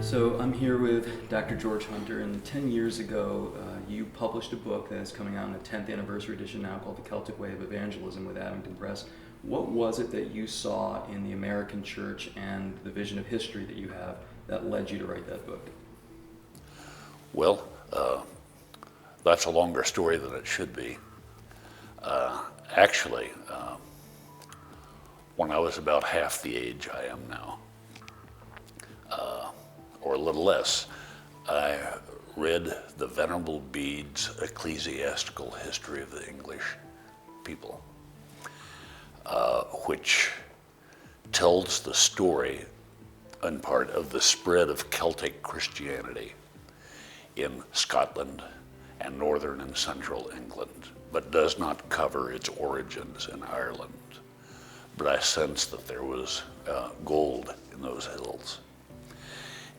So I'm here with Dr. George Hunter, and 10 years ago you published a book that is coming out in the 10th anniversary edition now called The Celtic Way of Evangelism with Abingdon Press. What was it that you saw in the American church and the vision of history that you have that led you to write that book? Well, that's a longer story than it should be. Actually, when I was about half the age I am now, or a little less, I read the Venerable Bede's Ecclesiastical History of the English People, which tells the story, in part, of the spread of Celtic Christianity in Scotland and northern and central England, but does not cover its origins in Ireland. But I sensed that there was gold in those hills.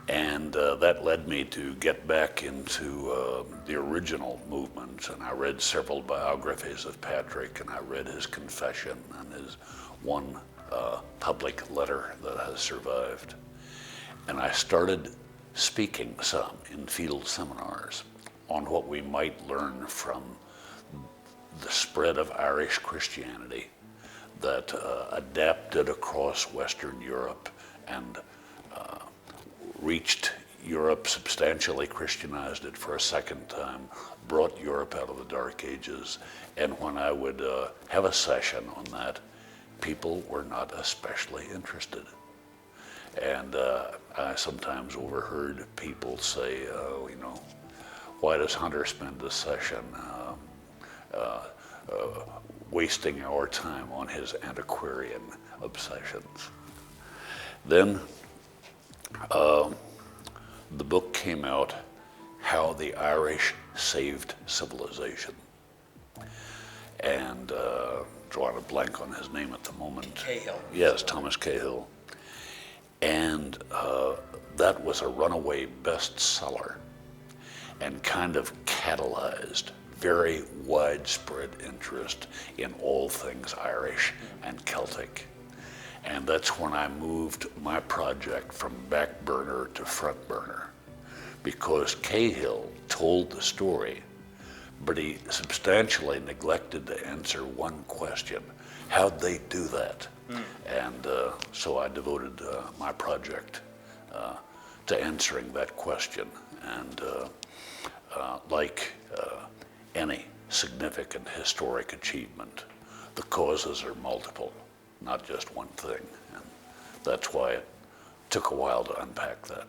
And that led me to get back into the original movement, and I read several biographies of Patrick, and I read his confession and his one public letter that has survived. And I started speaking some in field seminars on what we might learn from the spread of Irish Christianity that adapted across Western Europe and reached Europe, substantially Christianized it for a second time, brought Europe out of the Dark Ages. And when I would have a session on that, people were not especially interested. And I sometimes overheard people say, why does Hunter spend a session wasting our time on his antiquarian obsessions? Then the book came out, How the Irish Saved Civilization. And drawing a blank on his name at the moment. Cahill. Yes, Thomas Cahill. And that was a runaway bestseller and kind of catalyzed very widespread interest in all things Irish and Celtic. And that's when I moved my project from back burner to front burner, because Cahill told the story, but he substantially neglected to answer one question: how'd they do that? And so I devoted my project to answering that question. And like any significant historic achievement, the causes are multiple, not just one thing. And that's why it took a while to unpack that.